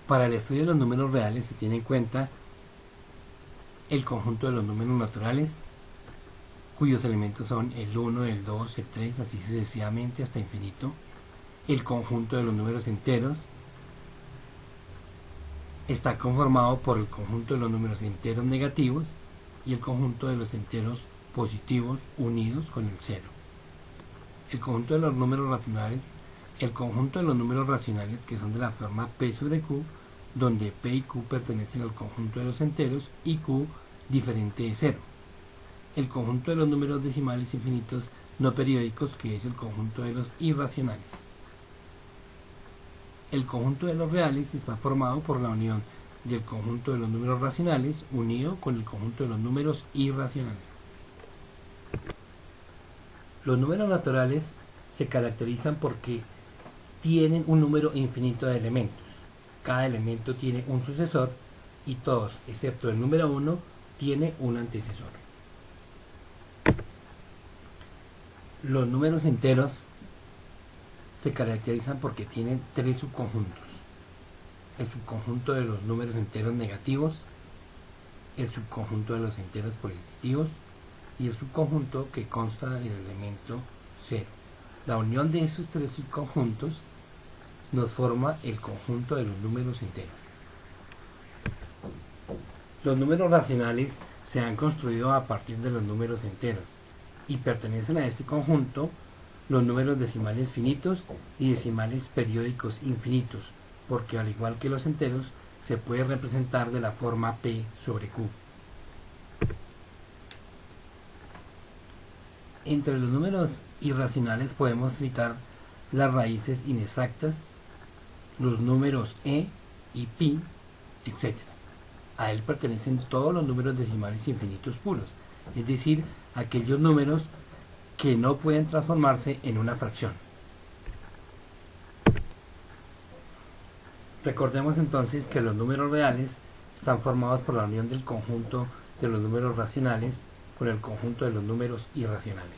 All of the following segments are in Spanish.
Para el estudio de los números reales se tiene en cuenta el conjunto de los números naturales, cuyos elementos son el 1, el 2, el 3, así sucesivamente hasta infinito, el conjunto de los números enteros, está conformado por el conjunto de los números enteros negativos y el conjunto de los enteros positivos unidos con el cero. El conjunto de los números racionales, el conjunto de los números racionales que son de la forma P sobre Q, donde P y Q pertenecen al conjunto de los enteros y Q diferente de cero. El conjunto de los números decimales infinitos no periódicos, que es el conjunto de los irracionales. El conjunto de los reales está formado por la unión del conjunto de los números racionales unido con el conjunto de los números irracionales. Los números naturales se caracterizan porque tienen un número infinito de elementos. Cada elemento tiene un sucesor y todos, excepto el número 1, tiene un antecesor. Los números enteros se caracterizan porque tienen tres subconjuntos: el subconjunto de los números enteros negativos, el subconjunto de los enteros positivos y el subconjunto que consta del elemento 0. La unión de esos tres subconjuntos nos forma el conjunto de los números enteros. Los números racionales se han construido a partir de los números enteros y pertenecen a este conjunto los números decimales finitos y decimales periódicos infinitos, porque al igual que los enteros se puede representar de la forma P sobre Q. Entre los números irracionales podemos citar las raíces inexactas, los números e y pi, etc. A él pertenecen todos los números decimales infinitos puros, es decir, aquellos números que no pueden transformarse en una fracción. Recordemos entonces que los números reales están formados por la unión del conjunto de los números racionales con el conjunto de los números irracionales.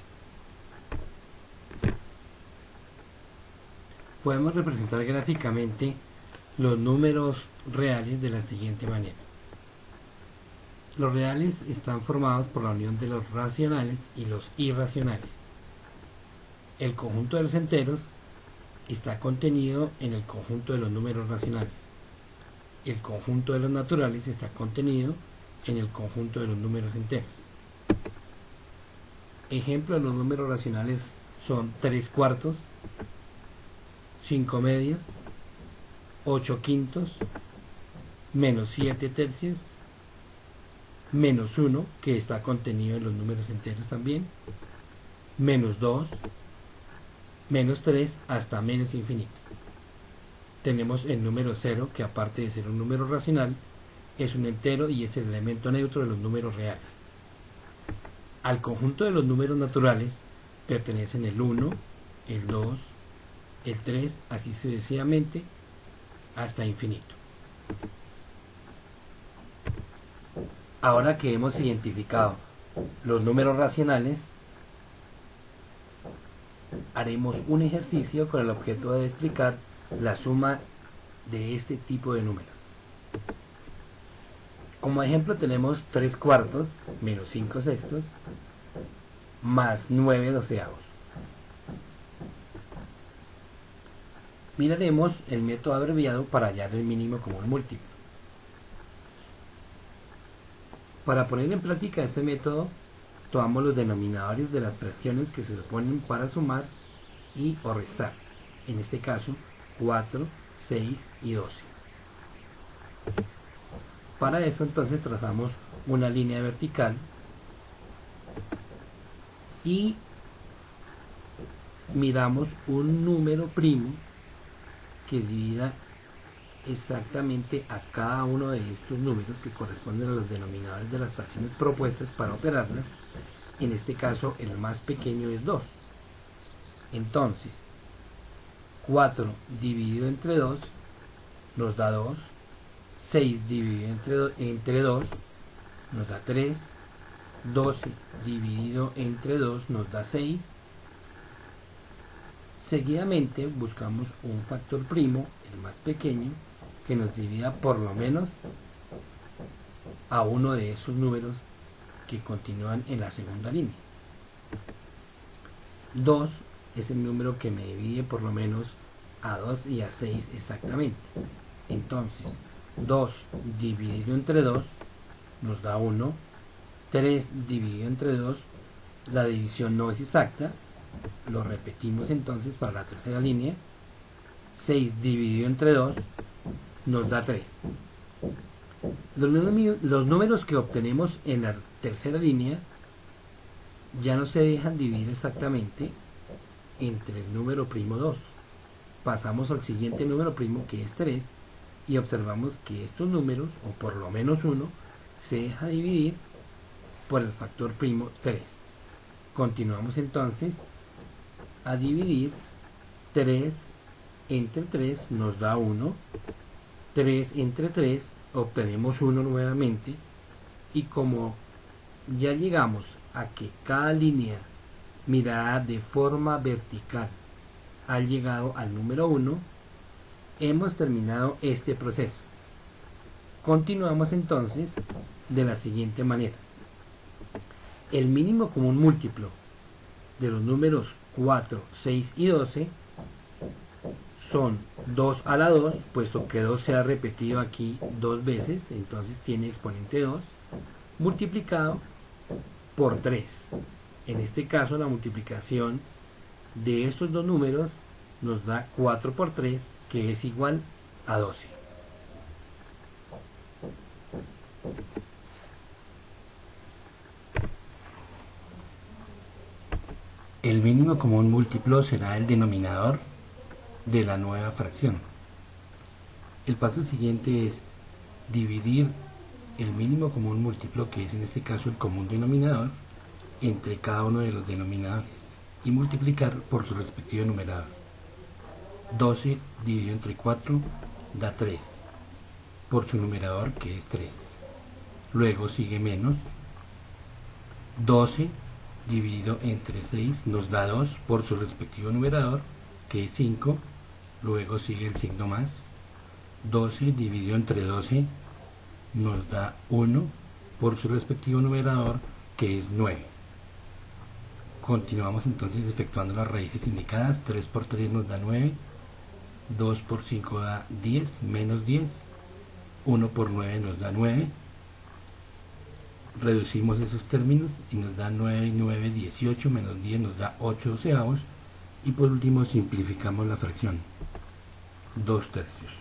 Podemos representar gráficamente los números reales de la siguiente manera. Los reales están formados por la unión de los racionales y los irracionales. El conjunto de los enteros está contenido en el conjunto de los números racionales. El conjunto de los naturales está contenido en el conjunto de los números enteros. Ejemplos de los números racionales son 3 cuartos, 5 medios, 8 quintos, menos 7 tercios, menos 1, que está contenido en los números enteros también, menos 2, menos 3, hasta menos infinito. Tenemos el número 0, que aparte de ser un número racional, es un entero y es el elemento neutro de los números reales. Al conjunto de los números naturales pertenecen el 1, el 2, el 3, así sucesivamente, hasta infinito. Ahora que hemos identificado los números racionales, haremos un ejercicio con el objeto de explicar la suma de este tipo de números. Como ejemplo tenemos 3 cuartos menos 5 sextos más 9 doceavos. Miraremos el método abreviado para hallar el mínimo común múltiplo. Para poner en práctica este método, tomamos los denominadores de las fracciones que se suponen para sumar y o restar. En este caso, 4, 6 y 12. Para eso entonces trazamos una línea vertical y miramos un número primo que divida exactamente a cada uno de estos números que corresponden a los denominadores de las fracciones propuestas para operarlas. En este caso el más pequeño es 2. Entonces 4 dividido entre 2 nos da 2, 6 dividido entre 2 nos da 3, 12 dividido entre 2 nos da 6. Seguidamente buscamos un factor primo, el más pequeño, que nos divida por lo menos a uno de esos números que continúan en la segunda línea. 2 es el número que me divide por lo menos a 2 y a 6 exactamente. Entonces, 2 dividido entre 2 nos da 1. 3 dividido entre 2, la división no es exacta. Lo repetimos entonces para la tercera línea. 6 dividido entre 2 nos da 3. Los números que obtenemos en la tercera línea ya no se dejan dividir exactamente entre el número primo 2. Pasamos al siguiente número primo, que es 3, y observamos que estos números, o por lo menos uno, se deja dividir por el factor primo 3. Continuamos entonces a dividir. 3 entre 3 nos da 1. 3 entre 3 obtenemos 1 nuevamente, y como ya llegamos a que cada línea mirada de forma vertical ha llegado al número 1, hemos terminado este proceso. Continuamos entonces de la siguiente manera. El mínimo común múltiplo de los números 4, 6 y 12 son 2 a la 2, puesto que 2 se ha repetido aquí 2 veces, entonces tiene exponente 2, multiplicado por 3. En este caso la multiplicación de estos dos números nos da 4 por 3, que es igual a 12. El mínimo común múltiplo será el denominador de la nueva fracción. El paso siguiente es dividir el mínimo común múltiplo, que es en este caso el común denominador, entre cada uno de los denominadores y multiplicar por su respectivo numerador. 12 dividido entre 4 da 3 por su numerador, que es 3. Luego sigue menos. 12 dividido entre 6 nos da 2 por su respectivo numerador, que es 5. Luego sigue el signo más. 12 dividido entre 12 nos da 1 por su respectivo numerador, que es 9. Continuamos entonces efectuando las raíces indicadas. 3 por 3 nos da 9. 2 por 5 da 10, menos 10. 1 por 9 nos da 9. Reducimos esos términos y nos da 9 y 9, 18, menos 10 nos da 8 doceavos. Y por último simplificamos la fracción, 2 tercios.